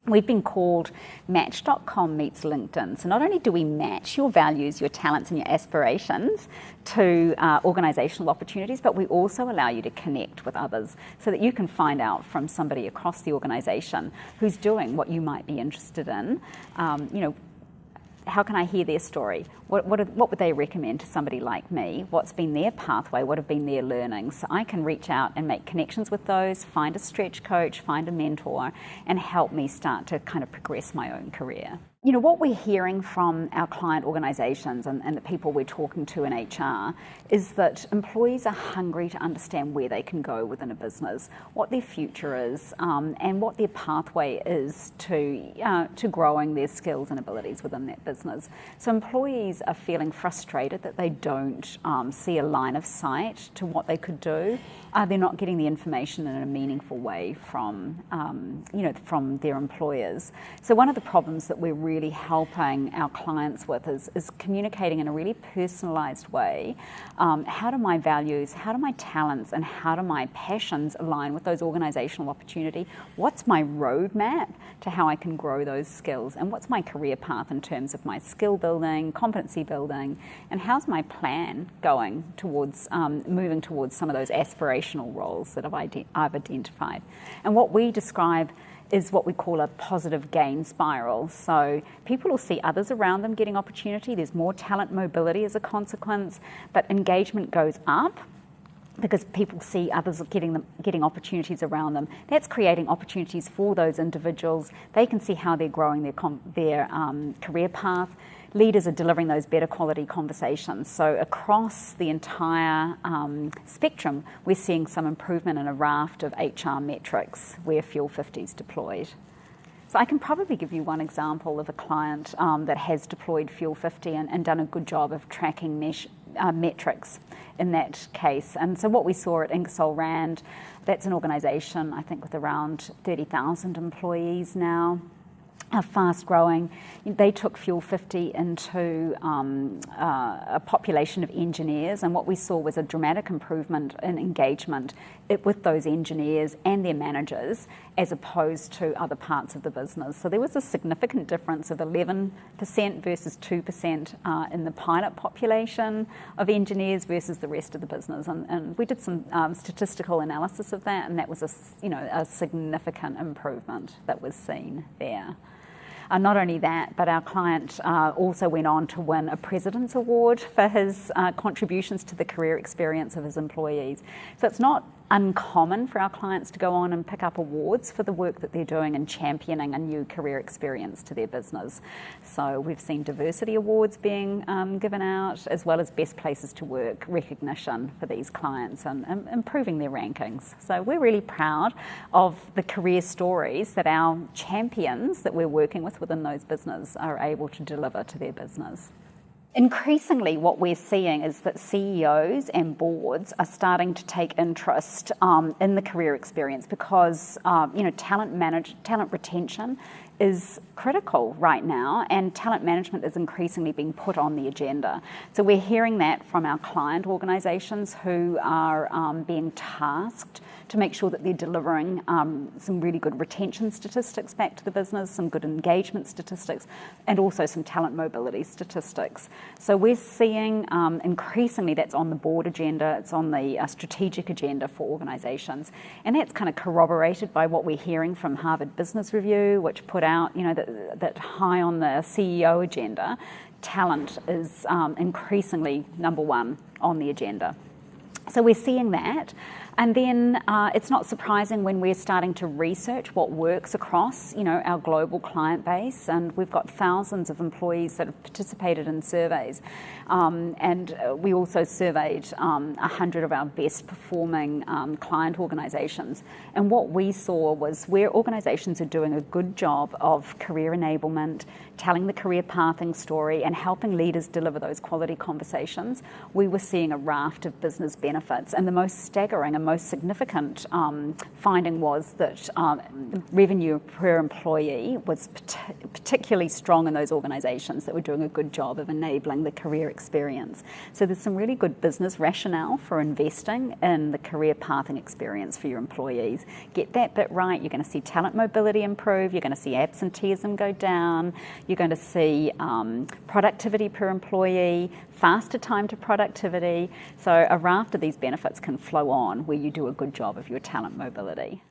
We've been called Match.com meets LinkedIn. So not only do we match your values, your talents and your aspirations to organisational opportunities, but we also allow you to connect with others so that you can find out from somebody across the organisation who's doing what you might be interested in. How can I hear their story? What would they recommend to somebody like me? What's been their pathway? What have been their learnings? So I can reach out and make connections with those, find a stretch coach, find a mentor, and help me start to kind of progress my own career. What we're hearing from our client organisations and the people we're talking to in HR is that employees are hungry to understand where they can go within a business, what their future is, and what their pathway is to growing their skills and abilities within that business. So employees are feeling frustrated that they don't see a line of sight to what they could do. They're not getting the information in a meaningful way from their employers. So one of the problems that we're really helping our clients with is communicating in a really personalised way. How do my values, how do my talents, and how do my passions align with those organisational opportunity? What's my roadmap to how I can grow those skills? And what's my career path in terms of my skill building, competency building, and how's my plan going towards moving towards some of those aspirational roles that I've identified? And what we describe is what we call a positive gain spiral. So people will see others around them getting opportunity. There's more talent mobility as a consequence, but engagement goes up because people see others getting opportunities around them. That's creating opportunities for those individuals. They can see how they're growing their career path. Leaders are delivering those better quality conversations. So across the entire spectrum, we're seeing some improvement in a raft of HR metrics where Fuel 50 is deployed. So I can probably give you one example of a client that has deployed Fuel 50 and done a good job of tracking metrics in that case. And so what we saw at Ingersoll Rand, that's an organisation, I think, with around 30,000 employees now. Are fast growing. They took Fuel 50 into a population of engineers, and what we saw was a dramatic improvement in engagement with those engineers and their managers as opposed to other parts of the business. So there was a significant difference of 11% versus 2% in the pilot population of engineers versus the rest of the business. And we did some statistical analysis of that, and that was a significant improvement that was seen there. Not only that, but our client also went on to win a President's Award for his contributions to the career experience of his employees. So it's not uncommon for our clients to go on and pick up awards for the work that they're doing and championing a new career experience to their business. So we've seen diversity awards being given out, as well as best places to work recognition for these clients and improving their rankings. So we're really proud of the career stories that our champions that we're working with within those businesses are able to deliver to their business. Increasingly, what we're seeing is that CEOs and boards are starting to take interest in the career experience because talent retention is critical right now, and talent management is increasingly being put on the agenda. So we're hearing that from our client organisations who are being tasked to make sure that they're delivering some really good retention statistics back to the business, some good engagement statistics, and also some talent mobility statistics. So we're seeing increasingly that's on the board agenda, it's on the strategic agenda for organisations, and that's kind of corroborated by what we're hearing from Harvard Business Review, which put out that high on the CEO agenda, talent is increasingly number one on the agenda. So we're seeing that. And then it's not surprising when we're starting to research what works across, our global client base, and we've got thousands of employees that have participated in surveys. And we also surveyed 100 of our best performing client organisations. And what we saw was where organisations are doing a good job of career enablement, telling the career pathing story, and helping leaders deliver those quality conversations, we were seeing a raft of business benefits. And the most staggering and most significant finding was that revenue per employee was particularly strong in those organisations that were doing a good job of enabling the career experience. So there's some really good business rationale for investing in the career pathing experience for your employees. Get that bit right, you're going to see talent mobility improve, you're going to see absenteeism go down, you're going to see productivity per employee, faster time to productivity. So a raft of these benefits can flow on where you do a good job of your talent mobility.